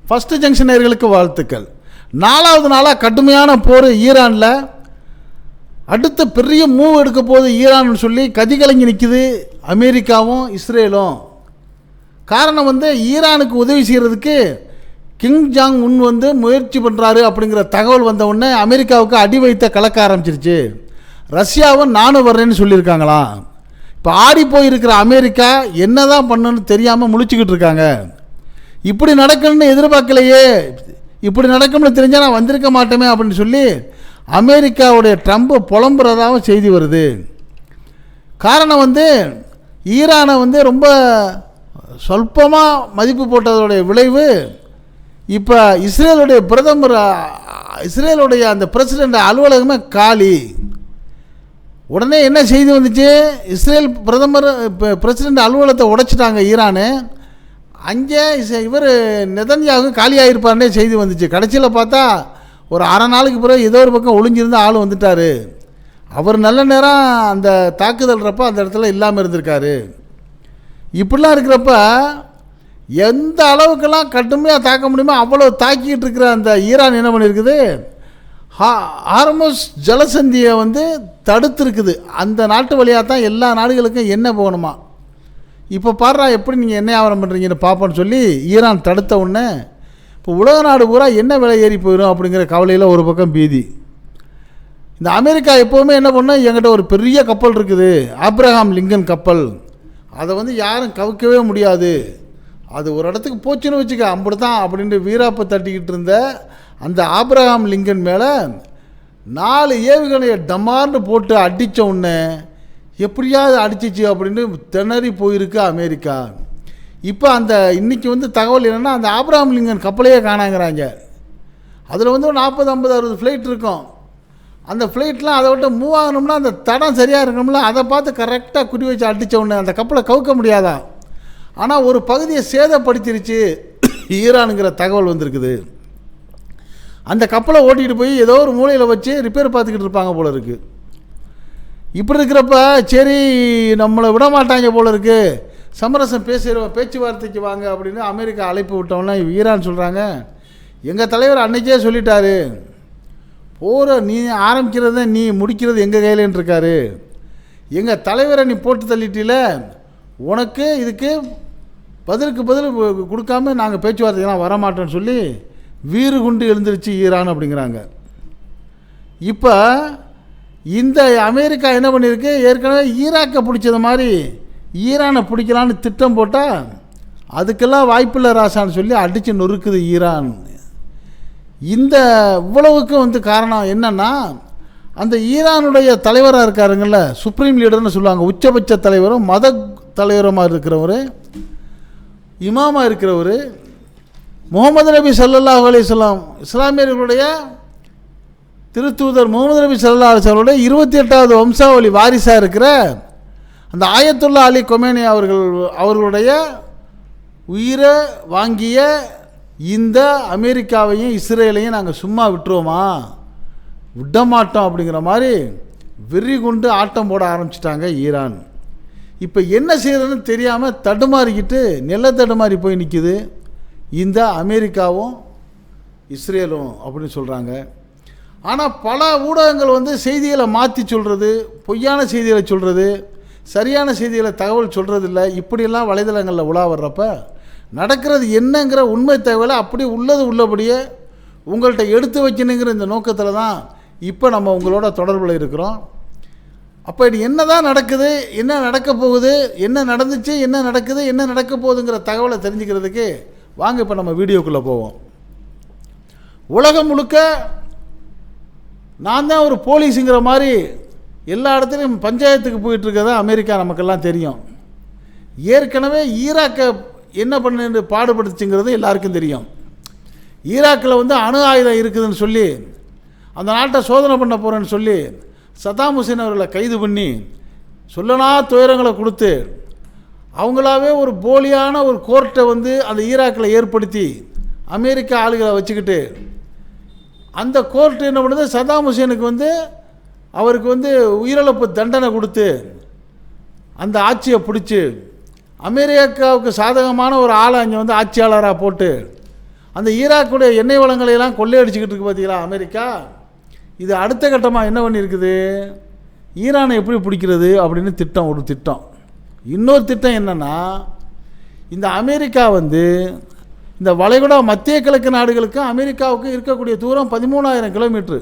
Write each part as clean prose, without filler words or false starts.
First junction நேயர்களுக்கு வாழ்த்துக்கள். 4வது நாளாக கடுமையான போர் ஈரானில். அடுத்த பெரிய மூவ் எடுக்க போகுது ஈரான்னு சொல்லி கதிகலங்கி நிற்குது அமெரிக்காவும் இஸ்ரேலும். காரணம் ஈரானுக்கு உதவி செய்கிறதுக்கு கிங் ஜாங் உன் முயற்சி பண்ணுறாரு அப்படிங்கிற தகவல் வந்த உடனே அமெரிக்காவுக்கு அடி வைத்த கலக்க ஆரம்பிச்சிருச்சு. ரஷ்யாவும் நானும் வர்றேன்னு சொல்லியிருக்காங்களாம். இப்போ ஆடி போயிருக்கிற அமெரிக்கா என்ன தான் பண்ணுன்னு தெரியாமல் முழிச்சுக்கிட்டு இருக்காங்க. இப்படி நடக்கணும்னு எதிர்பார்க்கலையே, இப்படி நடக்கும்னு தெரிஞ்சால் நான் வந்திருக்க மாட்டேமே அப்படின்னு சொல்லி அமெரிக்காவுடைய ட்ரம்ப் புலம்புறதாகவும் செய்தி வருது. காரணம் ஈரானை ரொம்ப சொல்பமாக மதிப்பு போட்டதோடைய விளைவு இப்போ இஸ்ரேலுடைய அந்த பிரசிடெண்ட் அலுவலகமே காலி. உடனே என்ன செய்தி வந்துச்சு, இஸ்ரேல் பிரசிடெண்ட் அலுவலகத்தை உடைச்சிட்டாங்க ஈரானு. அங்கே இவர் நெதன்யாகு காலியாகிருப்பார்னே செய்தி வந்துச்சு. கடைசியில் பார்த்தா ஒரு அரை நாளுக்கு பிறகு ஏதோ ஒரு பக்கம் ஒளிஞ்சிருந்த ஆள் வந்துட்டார். அவர் நல்ல நேரம் அந்த தாக்குதல்றப்ப அந்த இடத்துல இல்லாமல் இருந்திருக்காரு. இப்படிலாம் இருக்கிறப்ப எந்த அளவுக்கெல்லாம் கடுமையாக தாக்க முடியுமோ அவ்வளோ தாக்கிட்டு இருக்கிற அந்த ஈரான் என்ன பண்ணியிருக்குது, ஹார்முஸ் ஜலசந்தியை தடுத்துருக்குது. அந்த நாட்டு வழியாக தான் எல்லா நாடுகளுக்கும் எண்ணெய் போகணுமா. இப்போ பாடுறா எப்படி நீங்கள் எண்ணெய் வியாபாரம் பண்ணுறீங்கன்னு பார்ப்போன்னு சொல்லி ஈரான் தடுத்த உடனே இப்போ உலக நாடு பூரா எண்ணெய் விலை ஏறி போயிடும் அப்படிங்கிற கவலையில் ஒரு பக்கம் பீதி. இந்த அமெரிக்கா எப்போவுமே என்ன பண்ணால் என்கிட்ட ஒரு பெரிய கப்பல் இருக்குது, ஆப்ரஹாம் லிங்கன் கப்பல், அதை யாரும் கவிக்கவே முடியாது, அது ஒரு இடத்துக்கு போச்சுன்னு வச்சுக்க அப்படி தான் அப்படின்ட்டு வீராப்பை தட்டிக்கிட்டு இருந்த அந்த ஆப்ரஹாம் லிங்கன் மேலே 4 ஏவுகணையை டமார்னு போட்டு அடித்த உடனே எப்படியாவது அடிச்சிச்சு அப்படின்னு திணறி போயிருக்கு அமெரிக்கா. இப்போ அந்த இன்றைக்கி தகவல் என்னென்னா அந்த ஆப்ரஹாம் லிங்கன் கப்பலையே காணாங்கிறாங்க. அதில் ஒரு 40, 50, 60 ஃப்ளைட் இருக்கும். அந்த ஃப்ளைட்லாம் அதை விட்டு மூவ் ஆகணும்னா அந்த தடம் சரியாக இருக்கணும்ல, அதை பார்த்து கரெக்டாக குறி வச்சு அடித்த உடனே அந்த கப்பலை கவுக்க முடியாதா. ஆனால் ஒரு பகுதியை சேதப்படுத்திருச்சு ஈரானுங்கிற தகவல் வந்திருக்குது. அந்த கப்பலை ஓட்டிகிட்டு போய் ஏதோ ஒரு மூலையில் வச்சு ரிப்பேர் பார்த்துக்கிட்டு இருப்பாங்க போல இருக்குது. இப்படி இருக்கிறப்ப சரி நம்மளை விட மாட்டாங்க போல இருக்குது, சமரசம் பேச்சுவார்த்தைக்கு வாங்க அப்படின்னு அமெரிக்கா அழைப்பு விட்டோம்னா ஈரான் சொல்கிறாங்க, எங்கள் தலைவர் அன்றைக்கே சொல்லிட்டாரு, போகிற நீ ஆரம்பிக்கிறத நீ முடிக்கிறது எங்கள் கையிலேன்னு இருக்காரு, எங்கள் தலைவரை நீ போட்டு தள்ளிட்டில, உனக்கு இதுக்கு பதிலுக்கு பதில் கொடுக்காம நாங்கள் பேச்சுவார்த்தைக்கெல்லாம் வரமாட்டோன்னு சொல்லி வீறு குண்டு எழுந்துருச்சு ஈரான் அப்படிங்கிறாங்க. இப்போ இந்த அமெரிக்கா என்ன பண்ணியிருக்கு, ஏற்கனவே ஈராக்கை பிடிச்சது மாதிரி ஈரானை பிடிக்கலான்னு திட்டம் போட்டால் அதுக்கெல்லாம் வாய்ப்பில்லை ராசான்னு சொல்லி அடித்து நொறுக்குது ஈரான். இந்த இவ்வளவுக்கு காரணம் என்னென்னா அந்த ஈரானுடைய தலைவராக இருக்காருங்கள, சுப்ரீம் லீடர்னு சொல்லுவாங்க, உச்சபட்ச தலைவரும் மத தலைவரமாக இருக்கிறவர், இமாமாக இருக்கிறவர், முகமது நபி ஸல்லல்லாஹு அலைஹி வஸல்லம் இஸ்லாமியர்களுடைய திருத்தூதர் முகமது நபி ஸல்லல்லாஹு அலைஹி வஸல்லம் 28வது வம்சாவளி வாரிசாக இருக்கிற அந்த ஆயத்துல்லா அலி கொமேனி அவர்களுடைய உயிரை வாங்கிய இந்த அமெரிக்காவையும் இஸ்ரேலையும் நாங்கள் சும்மா விட்டுருவோமா, விடமாட்டோம் அப்படிங்கிற மாதிரி வெறி கொண்டு ஆட்டம் போட ஆரம்பிச்சிட்டாங்க ஈரான். இப்போ என்ன செய்யறதுன்னு தெரியாமல் தடுமாறிக்கிட்டு தடுமாறி போய் நிற்குது இந்த அமெரிக்காவும் இஸ்ரேலும் அப்படின்னு சொல்கிறாங்க. ஆனால் பல ஊடகங்கள் செய்திகளை மாற்றி சொல்கிறது, பொய்யான செய்திகளை சொல்கிறது, சரியான செய்திகளை தகவல் சொல்கிறதில்ல. இப்படியெல்லாம் வலைதளங்களில் உலா வர்றப்ப நடக்கிறது என்னங்கிற உண்மை தகவலை அப்படி உள்ளபடியே உங்கள்கிட்ட எடுத்து வைக்கணுங்கிற இந்த நோக்கத்தில் தான் இப்போ நம்ம உங்களோட தொடர்பில் இருக்கிறோம். அப்போ இது என்ன தான் நடக்குது, என்ன நடக்க போகுது, என்ன நடந்துச்சு, என்ன நடக்குது, என்ன நடக்க போகுதுங்கிற தகவலை தெரிஞ்சுக்கிறதுக்கு வாங்க இப்போ நம்ம வீடியோக்குள்ளே போவோம். உலகம் முழுக்க நான் தான் ஒரு போலீஸுங்கிற மாதிரி எல்லா இடத்துலையும் பஞ்சாயத்துக்கு போயிட்டுருக்கதா அமெரிக்கா நமக்கெல்லாம் தெரியும். ஏற்கனவே ஈராக்கை என்ன பண்ணு பாடுபடுத்துச்சுங்கிறது எல்லாருக்கும் தெரியும். ஈராக்கில் அணு ஆயுதம் இருக்குதுன்னு சொல்லி அந்த நாட்டை சோதனை பண்ண போகிறேன்னு சொல்லி சதாம் ஹுசேன் அவர்களை கைது பண்ணி சொல்லனா துயரங்களை கொடுத்து அவங்களாவே ஒரு போலியான ஒரு கோர்ட்டை அந்த ஈராக்கில் ஏற்படுத்தி அமெரிக்கா ஆளுகளை வச்சுக்கிட்டு அந்த கோர்ட்டு என்ன பண்ணுது, சதாம் ஹுசேனுக்கு அவருக்கு உயிரிழப்பு தண்டனை கொடுத்து அந்த ஆட்சியை பிடிச்சி அமெரிக்காவுக்கு சாதகமான ஒரு ஆளை அங்கே ஆட்சியாளராக போட்டு அந்த ஈராக்குடைய எண்ணெய் வளங்களையெல்லாம் கொள்ளையடிச்சிக்கிட்டு இருக்கு பார்த்தீங்களா அமெரிக்கா. இது அடுத்த கட்டமாக என்ன பண்ணியிருக்குது, ஈரானை எப்படி பிடிக்கிறது அப்படின்னு ஒரு திட்டம். இன்னொரு திட்டம் என்னென்னா, இந்த அமெரிக்கா வந்து இந்த வளைகுடா மத்திய கிழக்கு நாடுகளுக்கும் அமெரிக்காவுக்கும் இருக்கக்கூடிய தூரம் 13,000 கிலோமீட்ரு.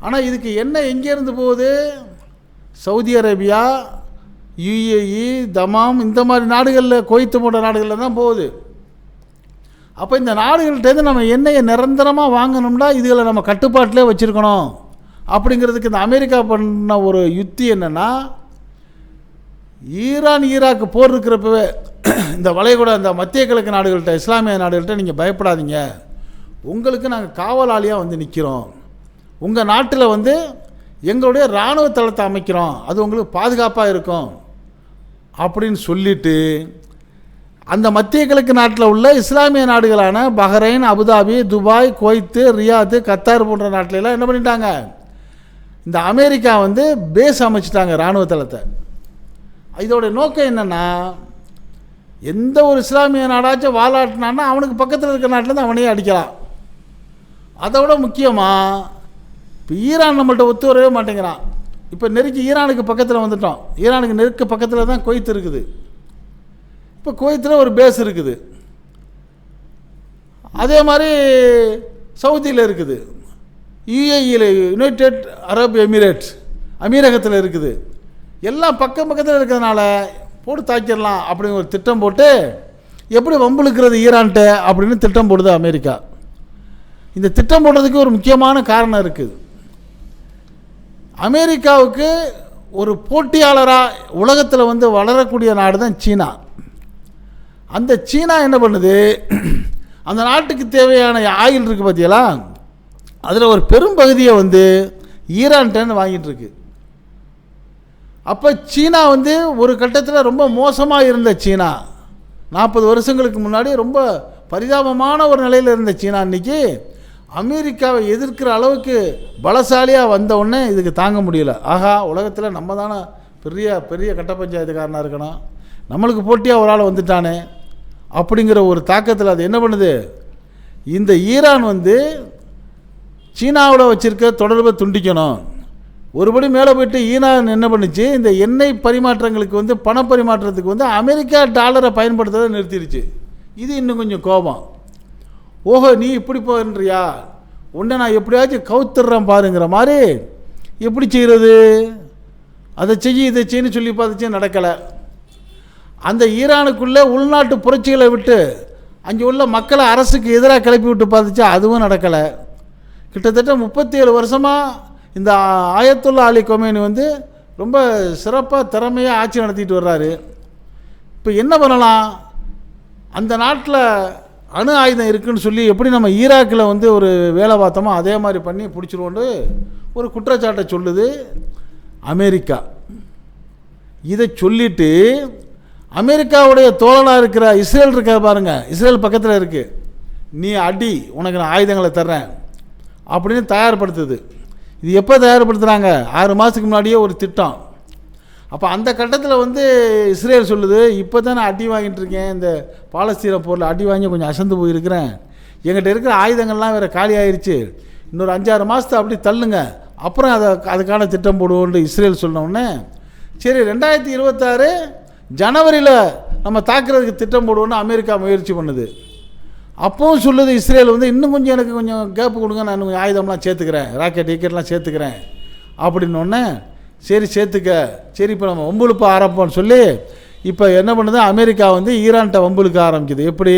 ஆனால் இதுக்கு என்ன எங்கேருந்து போகுது, சவுதி அரேபியா, யுஏஇ, தமாம், இந்த மாதிரி நாடுகளில், குவைத்து போன்ற நாடுகளில் தான் போகுது. அப்போ இந்த நாடுகள்கிட்டேருந்து நம்ம எண்ணெயை நிரந்தரமாக வாங்கணும்னா இதுகளை நம்ம கட்டுப்பாட்டிலே வச்சுருக்கணும். அப்படிங்கிறதுக்கு இந்த அமெரிக்கா பண்ண ஒரு யுத்தி என்னென்னா, ஈராக்கு போர் இருக்கிறப்பவே இந்த வளைகுடா இந்த மத்திய கிழக்கு நாடுகள்கிட்ட, இஸ்லாமிய நாடுகள்கிட்ட நீங்கள் பயப்படாதீங்க, உங்களுக்கு நாங்கள் காவலாளியாக வந்து நிற்கிறோம், உங்கள் நாட்டில் வந்து எங்களுடைய இராணுவ தளத்தை அமைக்கிறோம், அது உங்களுக்கு பாதுகாப்பாக இருக்கும் அப்படின்னு சொல்லிவிட்டு அந்த மத்திய கிழக்கு நாட்டில் உள்ள இஸ்லாமிய நாடுகளான Bahrain, Abu Dhabi, Dubai, Kuwait, Riyadh, Qatar போன்ற நாட்டிலெல்லாம் என்ன பண்ணிட்டாங்க, இந்த அமெரிக்கா வந்து பேஸ் அமைச்சிட்டாங்க இராணுவ தளத்தை. இதோடைய நோக்கம் என்னென்னா, எந்த ஒரு இஸ்லாமிய நாடாச்சும் வாலாட்டினான்னா அவனுக்கு பக்கத்தில் இருக்கிற நாட்டிலேருந்து அவனையே அடிக்கலாம். அதை விட முக்கியமாக இப்போ ஈரான் நம்மள்கிட்ட ஒத்து வரவே மாட்டேங்கிறான். இப்போ நெருக்கி ஈரானுக்கு பக்கத்தில் வந்துட்டோம். ஈரானுக்கு நெருக்க பக்கத்தில் தான் குவைத் இருக்குது. இப்போ குவைத்தில் ஒரு பேஸ் இருக்குது, அதே மாதிரி சவுதியில் இருக்குது, யுஏஇயில் யுனைடெட் அரப் எமிரேட்ஸ் அமீரகத்தில் இருக்குது. எல்லாம் பக்கத்தில் இருக்கிறதுனால போட்டு தாக்கிடலாம் அப்படின்னு ஒரு திட்டம் போட்டு எப்படி வம்புழுக்கிறது ஈரான்கிட்ட அப்படின்னு திட்டம் போடுது அமெரிக்கா. இந்த திட்டம் போடுறதுக்கு ஒரு முக்கியமான காரணம் இருக்குது. அமெரிக்காவுக்கு ஒரு போட்டியாளராக உலகத்தில் வந்து வளரக்கூடிய நாடு தான் சீனா. அந்த சீனா என்ன பண்ணுது, அந்த நாட்டுக்கு தேவையான ஆயில் இருக்குது பார்த்தீங்களா, அதில் ஒரு பெரும் பகுதியை வந்து ஈரான்கிட்டன்னு வாங்கிட்டு இருக்கு. அப்போ சீனா வந்து ஒரு கட்டத்தில் ரொம்ப மோசமாக இருந்த சீனா, 40 வருஷங்களுக்கு முன்னாடி ரொம்ப பரிதாபமான ஒரு நிலையில் இருந்த சீனா இன்றைக்கி அமெரிக்காவை எதிர்க்கிற அளவுக்கு பலசாலியாக வந்த உடனே இதுக்கு தாங்க முடியல. ஆகா, உலகத்தில் நம்ம தானே பெரிய பெரிய கட்ட பஞ்சாயத்துக்காரனாக இருக்கணும், நம்மளுக்கு போட்டியாக ஒரு ஆள் வந்துட்டானே அப்படிங்கிற ஒரு தாக்கத்தில் அது என்ன பண்ணுது, இந்த ஈரான் வந்து சீனாவோட வச்சுருக்க தொடர்பை துண்டிக்கணும். ஒருபடி மேலே போய்ட்டு ஈரான் என்ன பண்ணுச்சு, இந்த எண்ணெய் பரிமாற்றங்களுக்கு வந்து பண பரிமாற்றத்துக்கு வந்து அமெரிக்கா டாலரை பயன்படுத்துறதை நிறுத்திடுச்சு. இது இன்னும் கொஞ்சம் கோபம். ஓஹோ, நீ இப்படி போகின்றியா, உன்னை நான் எப்படியாச்சும் கவுத்துடுறேன் பாருங்கிற மாதிரி. எப்படி செய்கிறது, அதை செய்ய இதை செய்யன்னு சொல்லி பார்த்துச்சு, நடக்கலை. அந்த ஈரானுக்குள்ளே உள்நாட்டு புரட்சிகளை விட்டு அங்கே உள்ள மக்களை அரசுக்கு எதிராக கிளப்பி விட்டு பார்த்துச்சு, அதுவும் நடக்கலை. கிட்டத்தட்ட 37 வருஷமாக இந்த ஆயத்துல்லா அலி கொமேனி வந்து ரொம்ப சிறப்பாக திறமையாக ஆட்சி நடத்திட்டு வர்றாரு. இப்போ என்ன பண்ணலாம், அந்த நாட்டில் அணு ஆயுதம் இருக்குதுன்னு சொல்லி எப்படி நம்ம ஈராக்கில் வந்து ஒரு வேலை பார்த்தோமோ அதே மாதிரி பண்ணி பிடிச்சிருவோன்னு ஒரு குற்றச்சாட்டை சொல்லுது அமெரிக்கா. இதை சொல்லிவிட்டு அமெரிக்காவுடைய தோழனாக இருக்கிற இஸ்ரேல் இருக்க பாருங்கள், இஸ்ரேல் பக்கத்தில் இருக்குது, நீ அடி, உனக்கு நான் ஆயுதங்களை தர்றேன் அப்படின்னு தயார்படுத்துது. இது எப்போ தயார்படுத்துகிறாங்க, 6 மாதத்துக்கு முன்னாடியே ஒரு திட்டம். அப்போ அந்த கட்டத்தில் வந்து இஸ்ரேல் சொல்லுது, இப்போ தான் நான் அடி வாங்கிட்டு இருக்கேன், இந்த பாலஸ்தீன போரில் அடி வாங்கி கொஞ்சம் அசந்து போயிருக்கிறேன், எங்கிட்ட இருக்கிற ஆயுதங்கள்லாம் வேறு காலி ஆயிடுச்சு, இன்னொரு 5-6 மாதத்தை அப்படி தள்ளுங்க, அப்புறம் அதுக்கான திட்டம் போடுவோன்னு இஸ்ரேல் சொன்னோடனே சரி 2026 ஜனவரியில் நம்ம தாக்குறதுக்கு திட்டம் போடுவோன்னு அமெரிக்கா முயற்சி பண்ணுது. அப்போவும் சொல்லுது இஸ்ரேல் வந்து இன்னும் கொஞ்சம் எனக்கு கொஞ்சம் கேப்பு கொடுங்க, நான் இன்னும் ஆயுதம்லாம் சேர்த்துக்கிறேன், ராக்கெட் டிக்கெட்லாம் சேர்த்துக்கிறேன் அப்படின்னோடனே சரி சேர்த்துக்க, சரி இப்போ நம்ம வம்புழுப்ப ஆரம்பிப்போம்னு சொல்லி இப்போ என்ன பண்ணுது அமெரிக்கா வந்து ஈரான்கிட்ட வம்புழுக்க ஆரம்பிக்குது. எப்படி,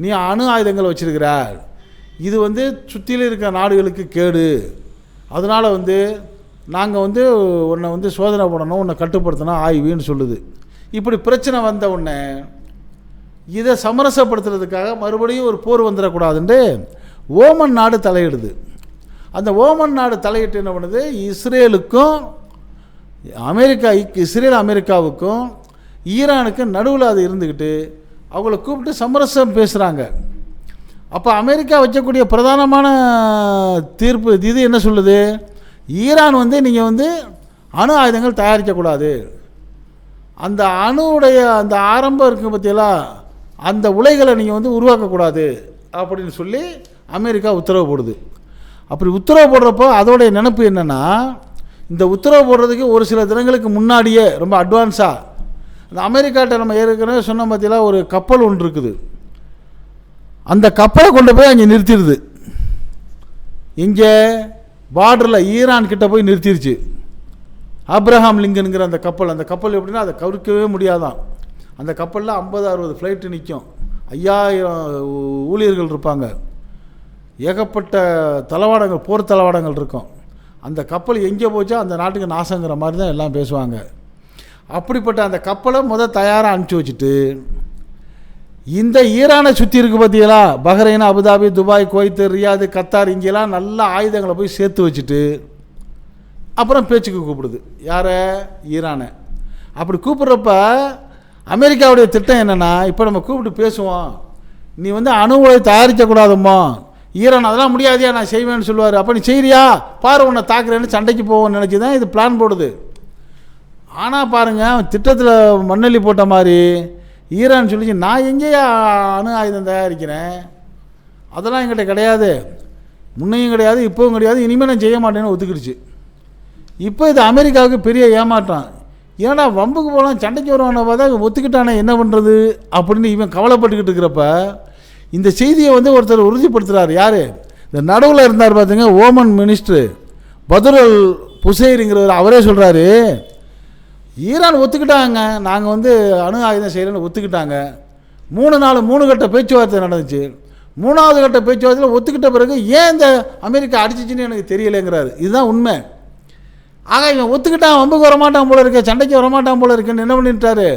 நீ அணு ஆயுதங்கள் வச்சுருக்கிறார், இது வந்து சுற்றிலும் இருக்கிற நாடுகளுக்கு கேடு, அதனால் வந்து நாங்கள் வந்து உன்னை வந்து சோதனை பண்ணணும், உன்னை கட்டுப்படுத்தணும் ஆய்வுன்னு சொல்லுது. இப்படி பிரச்சனை வந்த உடனே இதை சமரசப்படுத்துறதுக்காக மறுபடியும் ஒரு போர் வந்துடக்கூடாதுன்ட்டு ஓமன் நாடு தலையிடுது. அந்த ஓமன் நாடு தலையிட்டு என்ன பண்ணுது, இஸ்ரேலுக்கும் அமெரிக்காவுக்கும் ஈரானுக்கும் நடுவில் அது இருந்துக்கிட்டு அவங்கள கூப்பிட்டு சமரசம் பேசுகிறாங்க. அப்போ அமெரிக்கா வைக்கக்கூடிய பிரதானமான தீர்ப்பு இது என்ன சொல்லுது, ஈரான் வந்து நீங்கள் வந்து அணு ஆயுதங்கள் தயாரிக்கக்கூடாது, அந்த அணுவுடைய அந்த ஆரம்பம் இருக்குது பார்த்தீங்களா, அந்த உலைகளை நீங்கள் வந்து உருவாக்கக்கூடாது அப்படின்னு சொல்லி அமெரிக்கா உத்தரவு போடுது. அப்படி உத்தரவு போடுறப்போ அதோடைய நினைப்பு என்னென்னா, இந்த உத்தரவு போடுறதுக்கு ஒரு சில தினங்களுக்கு முன்னாடியே ரொம்ப அட்வான்ஸாக இந்த அமெரிக்காட்ட நம்ம ஏற்கனவே சொன்ன பார்த்தீங்களா ஒரு கப்பல் ஒன்று இருக்குது, அந்த கப்பலை கொண்டு போய் அங்கே நிறுத்திடுது. இங்கே பார்டரில் ஈரான் கிட்ட போய் நிறுத்திடுச்சு. ஆப்ரஹாம் லிங்கனுங்கிற அந்த கப்பல் எப்படின்னா அதை கவிர்க்கவே முடியாதான். அந்த கப்பலில் 50-60 ஃப்ளைட்டு நிற்கும், 5000 ஊழியர்கள் இருப்பாங்க, ஏகப்பட்ட தளவாடங்கள், போர் தளவாடங்கள் இருக்கும். அந்த கப்பல் எங்கே போச்சோ அந்த நாட்டுக்கு நாசங்கிற மாதிரி தான் எல்லாம் பேசுவாங்க. அப்படிப்பட்ட அந்த கப்பலை தயாராக அனுப்பிச்சி வச்சுட்டு இந்த ஈரானை சுற்றி இருக்குது பார்த்தீங்களா, Bahrain, Abu Dhabi, Dubai, Kuwait, Riyadh, Qatar, இங்கெல்லாம் நல்ல ஆயுதங்களை போய் சேர்த்து வச்சுட்டு அப்புறம் பேச்சுக்கு கூப்பிடுது. யாரை? ஈரானை. அப்படி கூப்பிட்றப்ப அமெரிக்காவுடைய திட்டம் என்னென்னா, இப்போ நம்ம கூப்பிட்டு பேசுவோம், நீ அணு உலை தயாரிக்கக்கூடாதும்மா, ஈரான் அதெல்லாம் முடியாதியா, நான் செய்வேன்னு சொல்லுவார். அப்போ நீ செய்கிறியா, பாரு உன்னை தாக்குறேன்னு சண்டைக்கு போவோன்னு நினச்சி தான் இது பிளான் போடுது. ஆனால் பாருங்கள், திட்டத்தில் மண்ணெல்லி போட்ட மாதிரி ஈரான் சொல்லிச்சு, நான் எங்கேயா அணு ஆயுதம் தயாரிக்கிறேன், அதெல்லாம் என்கிட்ட கிடையாது, முன்னையும் கிடையாது, இப்போவும் கிடையாது, இனிமேல் நான் செய்ய மாட்டேன்னு ஒத்துக்கிடுச்சு. இப்போ இது அமெரிக்காவுக்கு பெரிய ஏமாற்றம். ஏன்னா வம்புக்கு போகலாம், சண்டைக்கு வருவான பார்த்தா ஒத்துக்கிட்டானே, என்ன பண்ணுறது அப்படின்னு இவன் கவலைப்பட்டுக்கிட்டு இருக்கிறப்ப இந்த செய்தியை ஒருத்தர் உறுதிப்படுத்துகிறார். யார்? இந்த நடுவில் இருந்தார் பார்த்துங்க, ஓமன் மினிஸ்டர் பதுரல் புசைருங்கிறவர். அவரே சொல்கிறாரு, ஈரான் ஒத்துக்கிட்டாங்க, நாங்கள் அணு ஆயுதம் செய்யலன்னு ஒத்துக்கிட்டாங்க. 3 கட்ட பேச்சுவார்த்தை நடந்துச்சு. 3வது கட்ட பேச்சுவார்த்தையில் ஒத்துக்கிட்ட பிறகு ஏன் இந்த அமெரிக்கா அடிச்சிச்சின்னு எனக்கு தெரியலைங்கிறாரு. இதுதான் உண்மை. ஆக இவன் ஒத்துக்கிட்டான், வம்புக்கு வரமாட்டான் போல இருக்க, சண்டைக்கு வரமாட்டான் போல இருக்குன்னு என்ன பண்ணிட்டாரு,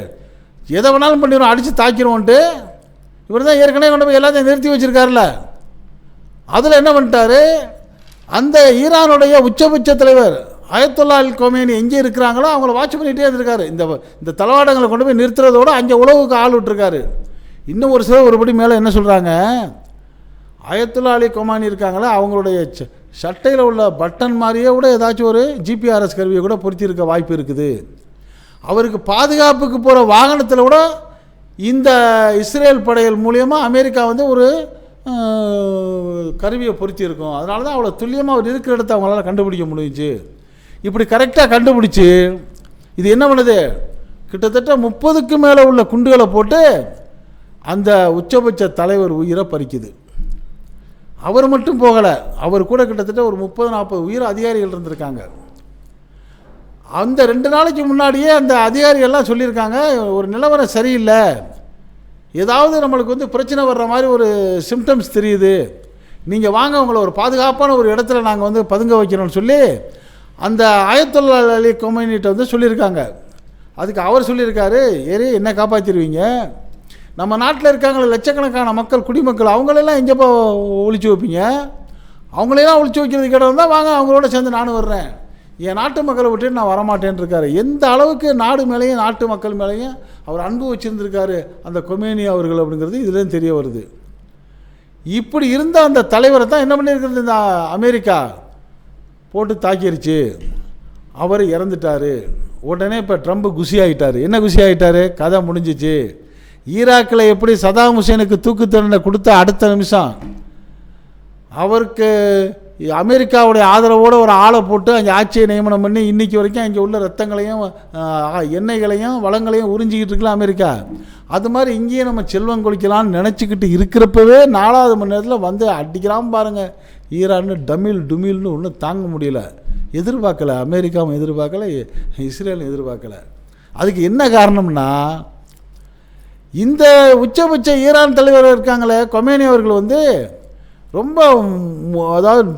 எதை வேணாலும் பண்ணிடுவோம், அடித்து தாக்கிடுவோன்ட்டு. இவர் தான் ஏற்கனவே கொண்டு போய் எல்லாத்தையும் நிறுத்தி வச்சுருக்காருல. அதில் என்ன பண்ணிட்டாரு, அந்த ஈரானுடைய உச்சபட்ச தலைவர் அயத்துல்லா அல் கொமேனி எங்கே இருக்கிறாங்களோ அவங்கள வாட்ச் பண்ணிகிட்டே இருந்திருக்காரு. இந்த தளவாடங்களை கொண்டு போய் நிறுத்துறதோடு அங்கே உளவுக்கு ஆள் விட்டுருக்காரு. இன்னும் ஒரு சிலர் ஒருபடி மேலே என்ன சொல்கிறாங்க, அயத்துல்லா அலி கொமானி இருக்காங்களே, அவங்களுடைய சட்டையில் உள்ள பட்டன் மாதிரியே கூட ஏதாச்சும் ஒரு ஜிபிஆர்எஸ் கருவியை கூட பொருத்தியிருக்க வாய்ப்பு இருக்குது. அவருக்கு பாதுகாப்புக்கு போகிற வாகனத்தில் கூட இந்த இஸ்ரேல் படைகள் மூலியமாக அமெரிக்கா ஒரு கருவியை பொருத்தியிருக்கும். அதனால தான் அவ்வளோ துல்லியமாக அவர் இருக்கிற இடத்த அவங்களால கண்டுபிடிக்க முடிஞ்சிச்சு. இப்படி கரெக்டாக கண்டுபிடிச்சி இது என்ன பண்ணுது, கிட்டத்தட்ட 30க்கு மேலே உள்ள குண்டுகளை போட்டு அந்த உச்சபட்ச தலைவர் உயிரை பறிக்குது. அவர் மட்டும் போகலை, அவர் கூட கிட்டத்தட்ட ஒரு 30-40 உயிர் அதிகாரிகள் இருந்திருக்காங்க. அந்த 2 நாளைக்கு முன்னாடியே அந்த அதிகாரிகள்லாம் சொல்லியிருக்காங்க, ஒரு நிலவரம் சரியில்லை, ஏதாவது நம்மளுக்கு பிரச்சனை வர்ற மாதிரி ஒரு சிம்டம்ஸ் தெரியுது, நீங்கள் வாங்க, உங்களை ஒரு பாதுகாப்பான ஒரு இடத்துல நாங்கள் பதுங்க வைக்கிறோம்னு சொல்லி அந்த அயத்துல்லா அலி கொமேனிட்ட சொல்லியிருக்காங்க. அதுக்கு அவர் சொல்லியிருக்காரு, என்ன காப்பாற்றிடுவீங்க, நம்ம நாட்டில் இருக்காங்களே லட்சக்கணக்கான மக்கள், குடிமக்கள், அவங்களெல்லாம் எங்கேப்பா ஒழிச்சு வைப்பீங்க, அவங்களெல்லாம் ஒழிச்சு வைக்கிறதுக்கு இடம் தான், வாங்க அவங்களோட சேர்ந்து நானும் வர்றேன், என் நாட்டு மக்களை விட்டு நான் வரமாட்டேன்னு இருக்காரு. எந்த அளவுக்கு நாடு மேலேயும் நாட்டு மக்கள் மேலேயும் அவர் அன்பு வச்சுருந்துருக்காரு அந்த கொமேனி அவர்கள் அப்படிங்கிறது இதுலேருந்து தெரிய வருது. இப்படி இருந்த அந்த தலைவரை தான் என்ன பண்ணியிருக்கிறது, இந்த அமெரிக்கா போட்டு தாக்கிருச்சு, அவர் இறந்துட்டார். உடனே இப்போ ட்ரம்ப் குஷி ஆகிட்டார். என்ன குஷி ஆகிட்டார், கதை முடிஞ்சிச்சு. ஈராக்கில் எப்படி சதாம் ஹுசேனுக்கு தூக்கு தண்டனை கொடுத்த அடுத்த நிமிஷம் அவருக்கு அமெரிக்காவுடைய ஆதரவோடு ஒரு ஆளை போட்டு அங்கே ஆட்சியை நியமனம் பண்ணி இன்றைக்கி வரைக்கும் அங்கே உள்ள ரத்தங்களையும் எண்ணெய்களையும் வளங்களையும் உறிஞ்சிக்கிட்டு இருக்கலாம் அமெரிக்கா. அது மாதிரி இங்கேயும் நம்ம செல்வம் கொளிக்கலாம்னு நினச்சிக்கிட்டு இருக்கிறப்பவே 4வது மணி நேரத்தில் அடிக்கிறான் பாருங்கள். ஈரான்னு டுமில்னு ஒன்றும் தாங்க முடியல. எதிர்பார்க்கலை, அமெரிக்காவும் எதிர்பார்க்கலை, இஸ்ரேலும் எதிர்பார்க்கலை. அதுக்கு என்ன காரணம்னா, இந்த உச்சபட்ச ஈரான் தலைவர் இருக்காங்களே கொமேனி அவர்கள் ரொம்ப அதாவது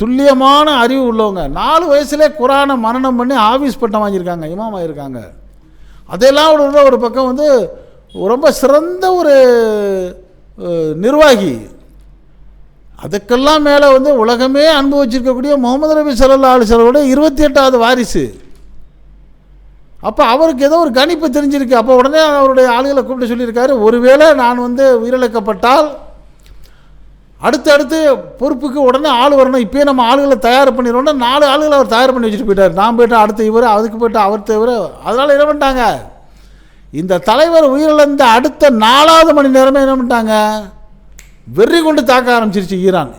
துல்லியமான அறிவு உள்ளவங்க. 4 வயசுலே குரானை மனனம் பண்ணி ஆஃபீஸ் பட்டம் வாங்கியிருக்காங்க, இமாம் ஆகியிருக்காங்க. அதெல்லாம் ஒரு பக்கம் ரொம்ப சிறந்த ஒரு நிர்வாகி. அதுக்கெல்லாம் மேலே உலகமே அனுபவிச்சிருக்கக்கூடிய முகமது நபி ஸல்லல்லாஹு அலைஹி வஸல்லம் 28வது வாரிசு. அப்போ அவருக்கு ஏதோ ஒரு கணிப்பு தெரிஞ்சிருக்கு. அப்போ உடனே அவருடைய ஆளுகளை கூப்பிட்டு சொல்லியிருக்காரு, ஒருவேளை நான் உயிரிழக்கப்பட்டால் அடுத்தடுத்து பொறுப்புக்கு உடனே ஆள் வரணும், இப்போயே நம்ம ஆளுகளை தயார் பண்ணிடுவோம்னா 4 ஆளுகளை அவர் தயார் பண்ணி வச்சுட்டு போயிட்டார். நான் போய்ட்டு அடுத்த இவர், அதுக்கு போய்ட்டு அவர் இவர். அதனால் என்ன பண்ணிட்டாங்க, இந்த தலைவர் உயிரிழந்த அடுத்த 4வது மணி நேரமே என்ன பண்ணிட்டாங்க, வெறி கொண்டு தாக்க ஆரம்பிச்சிருச்சு ஈரான்.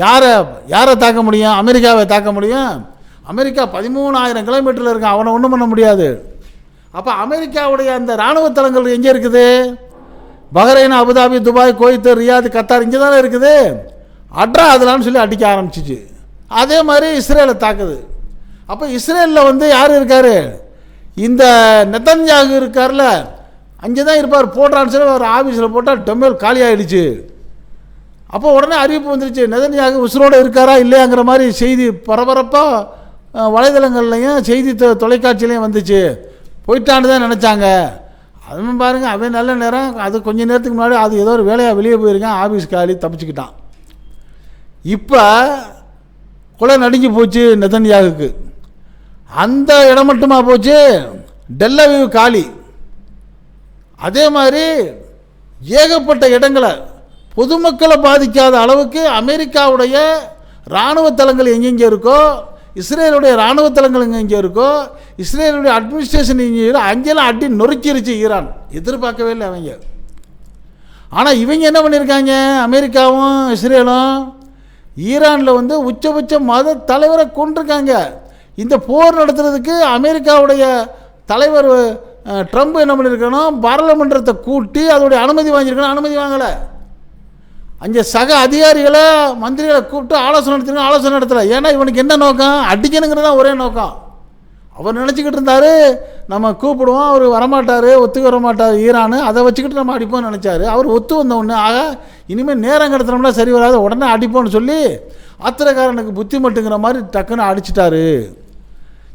யாரை தாக்க முடியும்? அமெரிக்காவை தாக்க முடியும்? அமெரிக்கா 13,000 கிலோமீட்டரில் இருக்கான், அவனை ஒன்றும் பண்ண முடியாது. அப்போ அமெரிக்காவுடைய அந்த இராணுவ தளங்கள் எங்கே இருக்குது? Bahrain, Abu Dhabi, Dubai, Kuwait, Riyadh, Qatar இங்கே தானே இருக்குது. அட்ரா அதெல்லாம் சொல்லி அடிக்க ஆரம்பிச்சிச்சு. அதே மாதிரி இஸ்ரேலை தாக்குது. அப்போ இஸ்ரேலில் யார் இருக்கார்? இந்த நெத்தன்யாகு இருக்கார்ல, அங்கே தான் இருப்பார். போட்டான்னு சொல்லி ஒரு ஆஃபீஸில் போட்டால் டொம்மேல் காலி ஆகிடுச்சு. அப்போ உடனே அறிவிப்பு வந்துருச்சு, நெதன்யாகு உசுரோடு இருக்காரா இல்லையாங்கிற மாதிரி செய்தி பரபரப்பாக வலைதளங்கள்லையும் செய்தி தொலைக்காட்சியிலையும் வந்துச்சு. போயிட்டான்னு தான் நினச்சாங்க. அதுவும் பாருங்கள், அவன் நல்ல நேரம், அது கொஞ்சம் நேரத்துக்கு முன்னாடி அது ஏதோ ஒரு வேலையாக வெளியே போயிருக்கான், ஆஃபீஸ் காலி தப்பிச்சுக்கிட்டான். இப்போ கொலை நடுங்கி போச்சு நெதன்யாகுக்கு. அந்த இடம் மட்டுமா போச்சு, டெல்லவீவ் காலி. அதே மாதிரி ஏகப்பட்ட இடங்களை பொதுமக்களை பாதிக்காத அளவுக்கு அமெரிக்காவுடைய இராணுவ தளங்கள் எங்கெங்கே இருக்கோ, இஸ்ரேலுடைய இராணுவ தளங்கள் எங்கெங்கே இருக்கோ, இஸ்ரேலுடைய அட்மினிஸ்ட்ரேஷன் எங்கே அங்கெல்லாம் அடி நொறுக்கிருச்சு ஈரான். எதிர்பார்க்கவே இல்லை அவங்க. ஆனால் இவங்க என்ன பண்ணியிருக்காங்க, அமெரிக்காவும் இஸ்ரேலும் ஈரானில் உச்சபட்ச மத தலைவரை கொண்டிருக்காங்க. இந்த போர் நடத்துறதுக்கு அமெரிக்காவுடைய தலைவர் ட்ரம்ப் என்ன பண்ணியிருக்கணும், பாராளுமன்றத்தை கூட்டி அதோடைய அனுமதி வாங்கியிருக்கணும். அனுமதி வாங்கலை. அங்கே சக அதிகாரிகளை மந்திரிகளை கூப்பிட்டு ஆலோசனை நடத்தலை. ஏன்னா இவனுக்கு என்ன நோக்கம், அடிக்கணுங்கிறது தான் ஒரே நோக்கம். அவர் நினச்சிக்கிட்டு இருந்தார், நம்ம கூப்பிடுவோம், அவர் வரமாட்டார், ஒத்துக்க வரமாட்டார் ஈரானு, அதை வச்சுக்கிட்டு நம்ம அடிப்போம்னு நினச்சார். அவர் ஒத்து வந்த ஒன்று, ஆக இனிமேல் நேரம் கடத்தினோம்னா சரி வராது, உடனே அடிப்போம்னு சொல்லி ஆத்திரக்காரனுக்கு புத்தி மட்டுங்கிற மாதிரி டக்குன்னு அடிச்சிட்டாரு.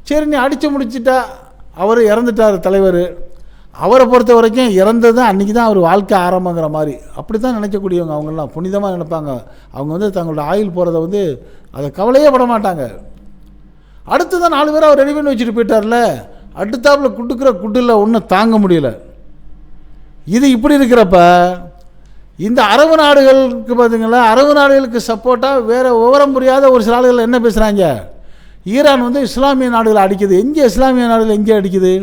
சரி, நீ அடித்து முடிச்சிட்டா, அவர் இறந்துட்டார் தலைவர். அவரை பொறுத்த வரைக்கும் இறந்தது அன்றைக்கி தான் அவர் வாழ்க்கை ஆரம்பங்கிற மாதிரி அப்படி தான் நினைக்கக்கூடியவங்க. அவங்கெல்லாம் புனிதமாக நினைப்பாங்க. அவங்க தங்களோட ஆயுள் போகிறத அதை கவலையே பட மாட்டாங்க. அடுத்து தான் 4 பேர் அவர் ரெடி பண்ணி வச்சுட்டு போயிட்டார்ல, அடுத்தாப்பில் குட்டுக்கிற குட்டில் ஒன்றும் தாங்க முடியல. இது இப்படி இருக்கிறப்ப இந்த அரபு நாடுகளுக்கு பார்த்திங்களா, அரபு நாடுகளுக்கு சப்போர்ட்டாக வேறு விவரம் புரியாத ஒரு சில ஆளுகள் என்ன பேசுகிறாங்க, ஈரான் இஸ்லாமிய நாடுகளை அடிக்குது. எங்கே இஸ்லாமிய நாடுகள் எங்கே அடிக்குது?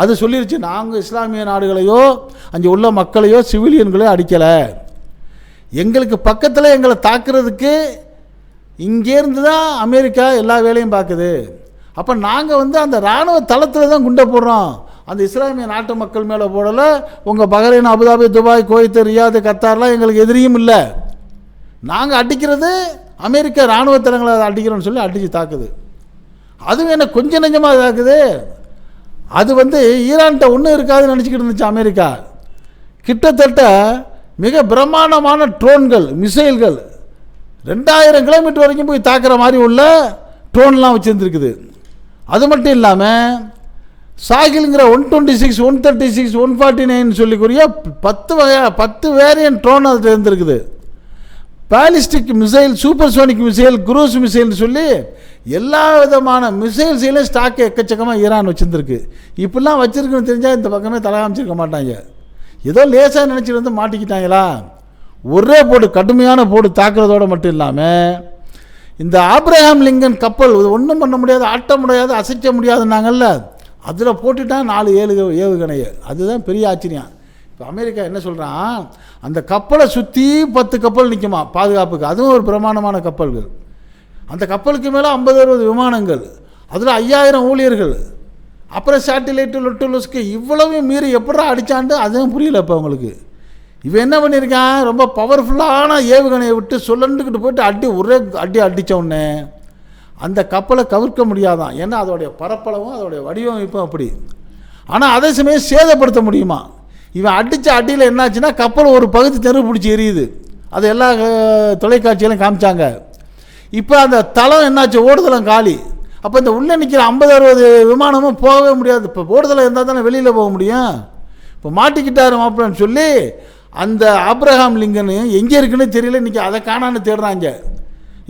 அது சொல்லிருச்சு, நாங்கள் இஸ்லாமிய நாடுகளையோ அங்கே உள்ள மக்களையோ சிவிலியன்களையோ அடிக்கலை, எங்களுக்கு பக்கத்தில் எங்களை தாக்குறதுக்கு இங்கேருந்து தான் அமெரிக்கா எல்லா வேலையும் பார்க்குது. அப்போ நாங்கள் அந்த இராணுவ தளத்தில் தான் குண்டை போடுறோம், அந்த இஸ்லாமிய நாட்டு மக்கள் மேலே போடலை. உங்கள் Bahrain, Abu Dhabi, Dubai, Kuwait, Riyadh, கத்தார்லாம் எங்களுக்கு எதிரியும் இல்லை. நாங்கள் அடிக்கிறது அமெரிக்கா இராணுவ தளங்களை அடிக்கிறோன்னு சொல்லி அடித்து தாக்குது. அதுவும் என்ன கொஞ்சம் நெஞ்சமாக தாக்குது. அது ஈரான்கிட்ட ஒன்றும் இருக்காதுன்னு நினச்சிக்கிட்டு இருந்துச்சு அமெரிக்கா. கிட்டத்தட்ட மிக பிரம்மாண்டமான ட்ரோன்கள், மிசைல்கள் 2000 கிலோமீட்டர் வரைக்கும் போய் தாக்குற மாதிரி உள்ள ட்ரோன்லாம் வச்சுருந்துருக்குது. அது மட்டும் இல்லாமல் சாகிலுங்கிற 126, 136, 149 சொல்லிக்கூடிய 10 வேரியன்ட் ட்ரோன் அதில் இருந்திருக்குது. Ballistic missile, supersonic missile, cruise மிசைல்னு சொல்லி எல்லா விதமான மிசைல்ஸையும் ஸ்டாக் எக்கச்சக்கமாக ஈரான் வச்சுருந்துருக்கு. இப்படிலாம் வச்சுருக்குன்னு தெரிஞ்சால் இந்த பக்கமே தலை காமிச்சிருக்க மாட்டாங்க. ஏதோ லேசாக நினச்சிட்டு மாட்டிக்கிட்டாங்களா, ஒரே போடு, கடுமையான போடு தாக்குறதோடு மட்டும் இல்லாமல் இந்த ஆப்ரஹாம் லிங்கன் கப்பல் ஒன்றும் பண்ண முடியாது, ஆட்ட முடியாது, அசைக்க முடியாதுன்னாங்கல்ல, அதில் போட்டுட்டான் 4-7 ஏவுகணையை. அதுதான் பெரிய ஆச்சரியம். இப்போ அமெரிக்கா என்ன சொல்கிறான், அந்த கப்பலை சுற்றி 10 கப்பல் நிற்குமா பாதுகாப்புக்கு. அதுவும் ஒரு பிரமாண்டமான கப்பல்கள். அந்த கப்பலுக்கு மேலே 50-60 விமானங்கள், அதில் 5000 ஊழியர்கள், அப்புறம் சேட்டிலைட்டு லொட்டுலுஸ்க்கு இவ்வளவு மீறி எப்படா அடித்தாண்டு அதுவும் புரியல. இப்போ அவங்களுக்கு இவன் என்ன பண்ணியிருக்கான், ரொம்ப பவர்ஃபுல்லான ஏவுகணையை விட்டு சொல்லண்டுக்கிட்டு போயிட்டு ஒரே அடித்த உடனே அந்த கப்பலை கவிர்க்க முடியாதான். ஏன்னா அதோடைய பரப்பளவும் அதோடைய வடிவமைப்பும் அப்படி. ஆனால் அதே சமயம் சேதப்படுத்த முடியுமா. இவன் அடித்த அடியில் என்னாச்சுன்னா கப்பல் ஒரு பகுதி தெரு பிடிச்சி எரியுது. அது எல்லா தொலைக்காட்சியிலும் காமிச்சாங்க. இப்போ அந்த தளம் என்னாச்சு, ஓடுதளம் காலி. அப்போ இந்த உள்ளே நிற்கிற 50-60 விமானமும் போகவே முடியாது. இப்போ ஓடுதளம் இருந்தால் தானே வெளியில் போக முடியும். இப்போ மாட்டிக்கிட்டாரு மாப்பிள்ளன்னு சொல்லி அந்த ஆப்ரஹாம் லிங்கன் எங்கே இருக்குன்னு தெரியல. இன்றைக்கி அதை காணான்னு தேடுறாங்க.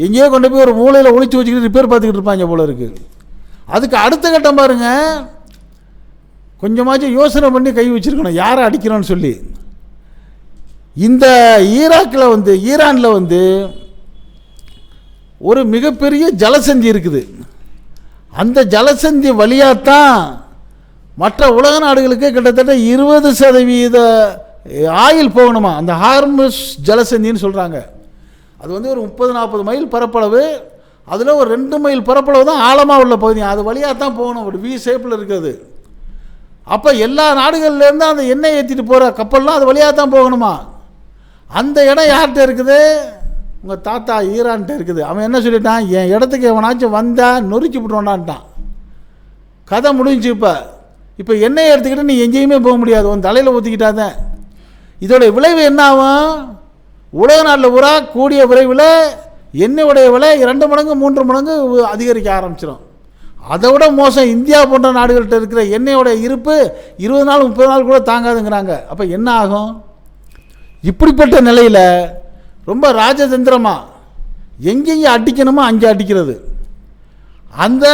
எங்கேயோ கொண்டு போய் ஒரு மூலையில் ஒழிச்சு வச்சுக்கிட்டு ரிப்பேர் பார்த்துக்கிட்டு இருப்பாங்க போல இருக்குது. அதுக்கு அடுத்த கட்டம் பாருங்கள், கொஞ்சமாச்சும் யோசனை பண்ணி கை வச்சுருக்கணும் யாரை அடிக்கிறோன்னு சொல்லி. இந்த ஈராக்கில் ஈரானில் ஒரு மிகப்பெரிய ஜலசந்தி இருக்குது. அந்த ஜலசந்தி வழியாகத்தான் மற்ற உலக நாடுகளுக்கு கிட்டத்தட்ட 20% ஆயில் போகணுமா. அந்த ஹார்முஸ் ஜலசந்தின்னு சொல்கிறாங்க. அது வந்து ஒரு 30-40 மைல் பரப்பளவு. அதில் ஒரு 2 மைல் பரப்பளவு தான் ஆழமாக உள்ள பகுதி. அது வழியாக தான் போகணும். ஒரு வி ஷேப்பில் இருக்குது. அப்போ எல்லா நாடுகள்லேருந்து அந்த எண்ணெய் ஏற்றிட்டு போகிற கப்பல்லாம் அது வழியாக தான் போகணுமா. அந்த இடம் யார்கிட்ட இருக்குது? உங்கள் தாத்தா ஈரான்கிட்ட இருக்குது. அவன் என்ன சொல்லிட்டான்? என் இடத்துக்கு எவனாச்சும் வந்தால் நொறுக்கி விட்டுருவான்டான்ட்டான். கதை முடிஞ்சு. இப்போ எண்ணெயை எடுத்துக்கிட்டு நீ எங்கேயுமே போக முடியாது. உன் தலையில் ஊற்றிக்கிட்டாதான். இதோடைய விளைவு என்ன ஆகும்? உலக நாட்டில் பூரா கூடிய விரைவில் எண்ணெயுடைய விலை 2 மடங்கு 3 மடங்கு அதிகரிக்க ஆரம்பிச்சிடும். அதை விட மோசம், இந்தியா போன்ற நாடுகள்கிட்ட இருக்கிற எண்ணெயோட இருப்பு 20 நாள் 30 நாள் கூட தாங்காதுங்கிறாங்க. அப்போ என்ன ஆகும்? இப்படிப்பட்ட நிலையில் ரொம்ப ராஜதந்திரமாக எங்கெங்கே அடிக்கணுமோ அங்கே அடிக்கிறது. அந்த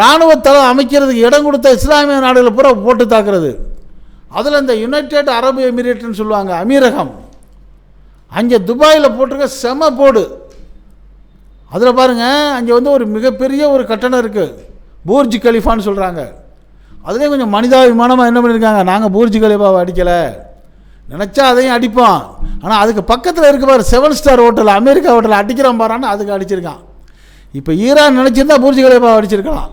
இராணுவ தளம் அமைக்கிறதுக்கு இடம் கொடுத்த இஸ்லாமிய நாடுகளை பூரா போட்டு தாக்குறது. அதில் இந்த யுனைடெட் அரபு எமிரேட்னு சொல்லுவாங்க, அமீரகம், அங்கே துபாயில் போட்டிருக்க செம போடு. அதில் பாருங்கள், அங்கே வந்து ஒரு மிகப்பெரிய ஒரு கட்டணம் இருக்குது, பூர்ஜ் கலிஃபான்னு சொல்கிறாங்க. அதுலேயும் கொஞ்சம் மனிதாபிமானமாக என்ன பண்ணியிருக்காங்க, நாங்கள் பூர்ஜ் கலிஃபாவை அடிக்கலை, நினச்சா அதையும் அடிப்போம், ஆனால் அதுக்கு பக்கத்தில் இருக்க பாரு 7 ஸ்டார் ஹோட்டல், அமெரிக்கா ஹோட்டல் அடிக்கிறான் பாரான்னு அதுக்கு அடிச்சிருக்கான். இப்போ ஈரான் நினச்சிருந்தா பூர்ஜ் கலிஃபாவை அடிச்சிருக்கலாம்.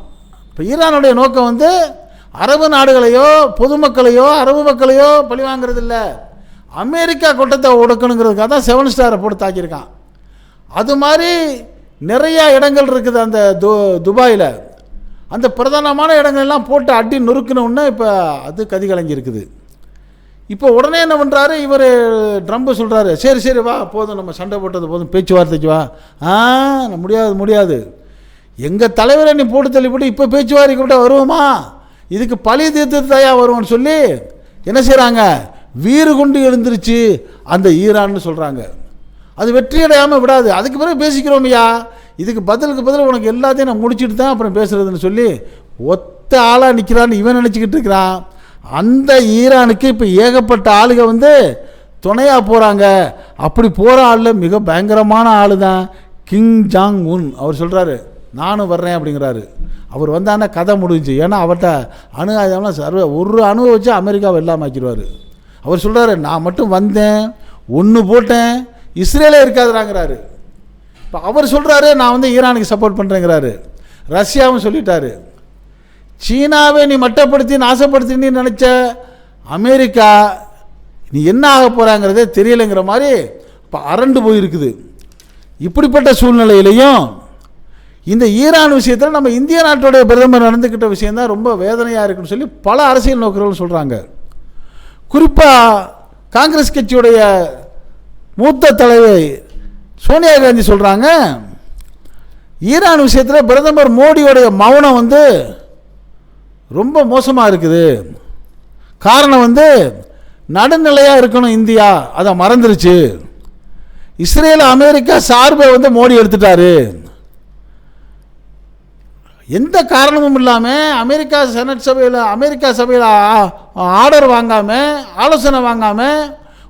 இப்போ ஈரானுடைய நோக்கம் வந்து அரபு நாடுகளையோ பொதுமக்களையோ அரபு மக்களையோ பழி வாங்கிறது இல்லை, அமெரிக்கா கொட்டத்தை உடக்கணுங்கிறதுக்காக தான் 7 ஸ்டாரை போட்டு தாக்கியிருக்கான். அது மாதிரி நிறையா இடங்கள் இருக்குது அந்த துபாயில். அந்த பிரதானமான இடங்கள்லாம் போட்டு அடி நொறுக்கணுன்னா இப்போ அது கதி கலங்கியிருக்குது. இப்போ உடனே என்ன பண்ணுறாரு இவர், ட்ரம்ப் சொல்கிறாரு, சரி சரி வா போதும், நம்ம சண்டை போட்டது போதும், பேச்சுவார்த்தைக்கு வா. முடியாது, எங்கள் தலைவரை நீ போட்டு தள்ளிப்பட்டு இப்போ பேச்சுவார்த்தைக்கு விட்ட வருவோமா, இதுக்கு பழி தீர்த்துதாயா வருவோம்னு சொல்லி என்ன செய்கிறாங்க, வீறு கொண்டு எழுந்துருச்சு அந்த ஈரான்னு சொல்கிறாங்க. அது வெற்றியடையாமல் விடாது. அதுக்கு பிறகு பேசிக்கிறோமையா, இதுக்கு பதிலுக்கு பதில் உனக்கு எல்லாத்தையும் நான் முடிச்சுட்டு தான் அப்புறம் பேசுகிறதுன்னு சொல்லி ஒத்த ஆளாக நிற்கிறான்னு இவன் நினச்சிக்கிட்டு இருக்கிறான். அந்த ஈரானுக்கு இப்போ ஏகப்பட்ட ஆளுக வந்து துணையாக போகிறாங்க. அப்படி போகிற ஆளில் மிக பயங்கரமான ஆள் தான் கிங் ஜாங் உன். அவர் சொல்கிறாரு நானும் வர்றேன் அப்படிங்கிறாரு. அவர் வந்தான்னா கதை முடிஞ்சு. ஏன்னா அவர்கிட்ட அணு ஆயுதம்லாம் ஒரு அணுவை வச்சு அமெரிக்காவை எல்லாம் ஆக்கிடுவார். அவர் சொல்கிறாரு நான் மட்டும் வந்தேன், ஒன்று போட்டேன், இஸ்ரேலே இருக்காதுறாங்கிறாரு. இப்போ அவர் சொல்கிறாரு நான் வந்து ஈரானுக்கு சப்போர்ட் பண்ணுறேங்கிறாரு. ரஷ்யாவும் சொல்லிட்டாரு. சீனாவை நீ மட்டப்படுத்தி நாசப்படுத்தின்னு நினச்ச அமெரிக்கா நீ என்ன ஆக போகிறாங்கிறதே தெரியலைங்கிற மாதிரி இப்போ அரண்டு போயிருக்குது. இப்படிப்பட்ட சூழ்நிலையிலையும் இந்த ஈரான் விஷயத்தில் நம்ம இந்திய நாட்டுடைய பிரதமர் நடந்துக்கிட்ட விஷயந்தான் ரொம்ப வேதனையாக இருக்குன்னு சொல்லி பல அரசியல் நோக்கர்கள் சொல்கிறாங்க. குறிப்பாக காங்கிரஸ் கட்சியுடைய மூத்த தலைவர் சோனியா காந்தி சொல்கிறாங்க, ஈரான் விஷயத்தில் பிரதமர் மோடியோடைய மௌனம் வந்து ரொம்ப மோசமாக இருக்குது. காரணம் வந்து நடுநிலையாக இருக்கணும் இந்தியா, அதை மறந்துருச்சு. இஸ்ரேல் அமெரிக்கா சார்பை வந்து மோடி எடுத்துட்டாரு. எந்த காரணமும் இல்லாமல் அமெரிக்கா செனட் சபையில் அமெரிக்கா சபையில் ஆர்டர் வாங்காமல் ஆலோசனை வாங்காமல்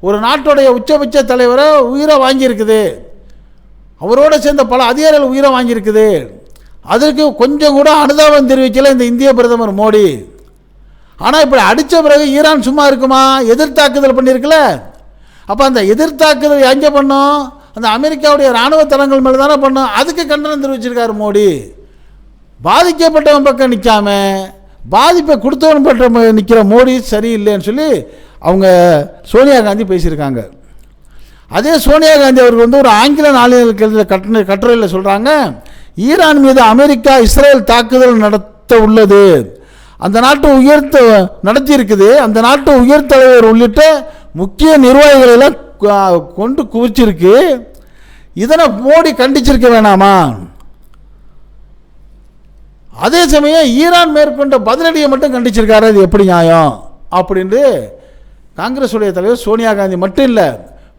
ஒரு நாட்டுடைய உச்சபட்ச தலைவரை உயிரை வாங்கியிருக்குது. அவரோட சேர்ந்த பல அதிகாரிகள் உயிரை வாங்கியிருக்குது. அதற்கு கொஞ்சம் கூட அனுதாபம் தெரிவிக்கல இந்த இந்திய பிரதமர் மோடி. ஆனால் இப்படி அடித்த பிறகு ஈரான் சும்மா இருக்குமா? எதிர்த்தாக்குதல் பண்ணியிருக்கல. அப்போ அந்த எதிர்த்தாக்குதல் எங்கே பண்ணோம்? அந்த அமெரிக்காவுடைய இராணுவ தளங்கள் மேலே தானே பண்ணோம். அதுக்கு கண்டனம் தெரிவிச்சிருக்காரு மோடி. பாதிக்கப்பட்டவன் பக்கம் நிற்காம பாதிப்பை கொடுத்தவன் பக்கம் நிற்கிற மோடி சரியில்லைன்னு சொல்லி அவங்க சோனியா காந்தி பேசியிருக்காங்க. அதே சோனியா காந்தி அவருக்கு வந்து ஒரு ஆங்கில நாளிதழ் கட்டுரையில் சொல்கிறாங்க, ஈரான் மீது அமெரிக்கா இஸ்ரேல் தாக்குதல் நடத்த உள்ளது, அந்த நாட்டு நடத்தியிருக்குது, அந்த நாட்டு உயர் தலைவர் உள்ளிட்ட முக்கிய நிர்வாகிகளெல்லாம் கொண்டு குவிச்சிருக்கு, இதனை மோடி கண்டிச்சிருக்க வேணாமா? அதே சமயம் ஈரான் மேற்கொண்ட பதிலடியை மட்டும் கண்டிச்சிருக்காரு, அது எப்படி நியாயம் அப்படின்ட்டு காங்கிரஸுடைய தலைவர் சோனியா காந்தி மட்டும் இல்லை,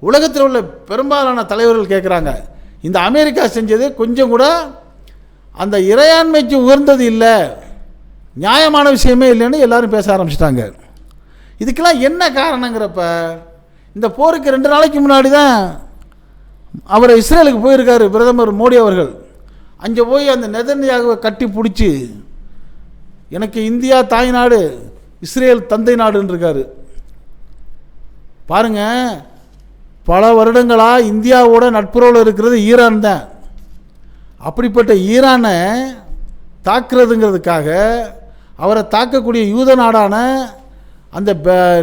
உலகத்தில் உள்ள பெரும்பாலான தலைவர்கள் கேட்குறாங்க. இந்த அமெரிக்கா செஞ்சது கொஞ்சம் கூட அந்த இறையாண்மைக்கு உயர்ந்தது இல்லை, நியாயமான விஷயமே இல்லைன்னு எல்லாரும் பேச ஆரம்பிச்சிட்டாங்க. இதுக்கெல்லாம் என்ன காரணங்கிறப்ப இந்த போருக்கு 2 நாளைக்கு முன்னாடி தான் அவர் இஸ்ரேலுக்கு போயிருக்காரு பிரதமர் மோடி அவர்கள். அங்கே போய் அந்த நெதன்யாகுவை கட்டி பிடிச்சி எனக்கு இந்தியா தாய் நாடு, இஸ்ரேல் தந்தை நாடுன்னு இருக்காரு. பாருங்கள், பல வருடங்களாக இந்தியாவோட நட்புறவில் இருக்கிறது ஈரான் தான். அப்படிப்பட்ட ஈரானை தாக்குறதுங்கிறதுக்காக அவரை தாக்கக்கூடிய யூத நாடான அந்த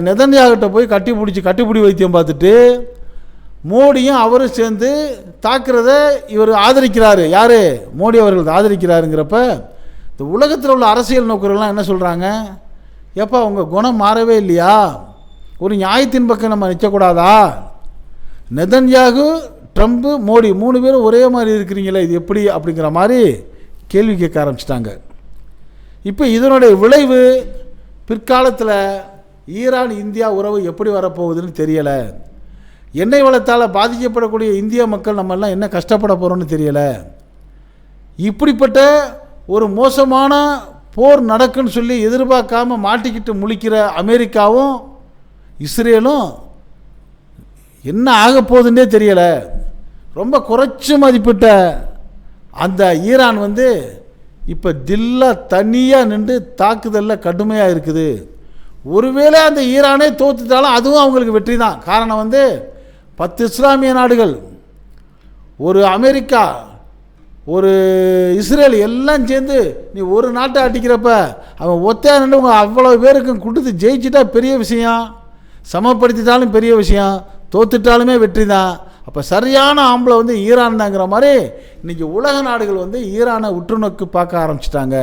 நெதன்யாகிட்ட போய் கட்டிப்பிடி வைத்தியம் பார்த்துட்டு மோடியும் அவரும் சேர்ந்து தாக்குறத இவர் ஆதரிக்கிறாரு. யார்? மோடி அவர்கள் ஆதரிக்கிறாருங்கிறப்ப இந்த உலகத்தில் உள்ள அரசியல் நோக்கர்கள்லாம் என்ன சொல்கிறாங்க? எப்போ உங்கள் குணம் மாறவே இல்லையா? ஒரு நியாயத்தின் பக்கம் நம்ம நிற்கக்கூடாதா? நெதன்யாகு, ட்ரம்ப்பு, மோடி 3 பேரும் ஒரே மாதிரி இருக்கிறீங்களே, இது எப்படி அப்படிங்கிற மாதிரி கேள்வி கேட்க ஆரம்பிச்சிட்டாங்க. இப்போ இதனுடைய விளைவு பிற்காலத்தில் ஈரான் இந்தியா உறவு எப்படி வரப்போகுதுன்னு தெரியலை. எண்ணெய் வளத்தால் பாதிக்கப்படக்கூடிய இந்திய மக்கள் நம்மெல்லாம் என்ன கஷ்டப்பட போகிறோன்னு தெரியலை. இப்படிப்பட்ட ஒரு மோசமான போர் நடக்குன்னு சொல்லி எதிர்பார்க்காம மாட்டிக்கிட்டு முழிக்கிற அமெரிக்காவும் இஸ்ரேலும் என்ன ஆக போகுதுன்னே தெரியலை. ரொம்ப குறைச்சி மதிப்பிட்ட அந்த ஈரான் இப்போ தில்லாக தனியாக நின்று தாக்குதலில் கடுமையாக இருக்குது. ஒருவேளை அந்த ஈரானே தோத்துட்டாலும் அதுவும் அவங்களுக்கு வெற்றி தான். காரணம் 10 இஸ்லாமிய நாடுகள், ஒரு அமெரிக்கா, ஒரு இஸ்ரேல் எல்லாம் சேர்ந்து நீ ஒரு நாட்டை அடிக்கிறப்ப அவன் ஒத்தையா நின்று அவ்வளோ பேருக்கும் கொடுத்து ஜெயிச்சிட்டா பெரிய விஷயம், சமப்படுத்திட்டாலும் பெரிய விஷயம், தோத்துட்டாலுமே வெற்றி தான். அப்போ சரியான ஆம்பளை ஈரான் தாங்கிற மாதிரி இன்றைக்கி உலக நாடுகள் ஈரானை உற்றுநோக்கு பார்க்க ஆரம்பிச்சிட்டாங்க.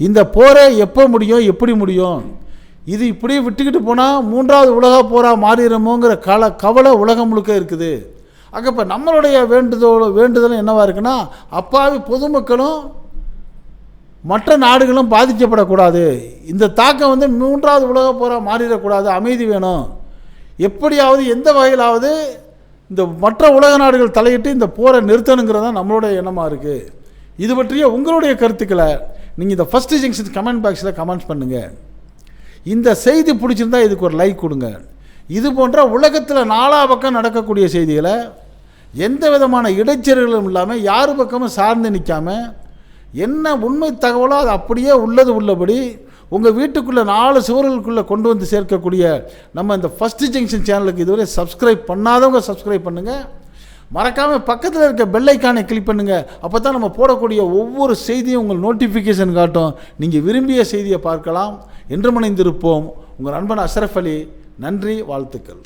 இந்த போரை எப்போ முடியும், எப்படி முடியும், இது இப்படியே விட்டுக்கிட்டு போனால் 3வது உலக போராக மாறிடுமோங்கிற கவலை உலகம் முழுக்க இருக்குது. அங்கே இப்போ நம்மளுடைய வேண்டுதலும் என்னவாக இருக்குன்னா, அப்பாவி பொதுமக்களும் மற்ற நாடுகளும் பாதிக்கப்படக்கூடாது, இந்த தாக்கம் 3வது உலக போராக மாறிடக்கூடாது, அமைதி வேணும், எப்படியாவது எந்த வகையிலாவது இந்த மற்ற உலக நாடுகள் தலையிட்டு இந்த போரை நிறுத்தணுங்கிறது தான் நம்மளுடைய எண்ணமாக இருக்குது. இது பற்றிய உங்களுடைய கருத்துக்களை நீங்கள் இந்த ஃபஸ்ட்டு ஜங்ஷன் கமெண்ட் பாக்ஸில் கமெண்ட்ஸ் பண்ணுங்கள். இந்த செய்தி பிடிச்சிருந்தா இதுக்கு ஒரு லைக் கொடுங்க. இது போன்ற உலகத்தில் 4 பக்கம் நடக்கக்கூடிய செய்திகளை எந்த விதமான இடைச்சல்களும் இல்லாமல் யார் பக்கமும் சார்ந்து நிற்காமல் என்ன உண்மை தகவலோ அது அப்படியே உள்ளபடி உங்கள் வீட்டுக்குள்ளே 4 சுவர்களுக்குள்ளே கொண்டு வந்து சேர்க்கக்கூடிய நம்ம இந்த ஃபஸ்ட்டு ஜங்ஷன் சேனலுக்கு இதுவரை சப்ஸ்கிரைப் பண்ணாதவங்க சப்ஸ்கிரைப் பண்ணுங்கள். மறக்காமல் பக்கத்தில் இருக்க பெல் ஐக்கானை கிளிக் பண்ணுங்கள். அப்போ தான் நம்ம போடக்கூடிய ஒவ்வொரு செய்தியும் உங்கள் நோட்டிஃபிகேஷன் காட்டும். நீங்கள் விரும்பிய செய்தியை பார்க்கலாம். என்று மணிந்திருப்போம். உங்கள் நண்பன் அஷ்ரஃப் அலி. நன்றி, வாழ்த்துக்கள்.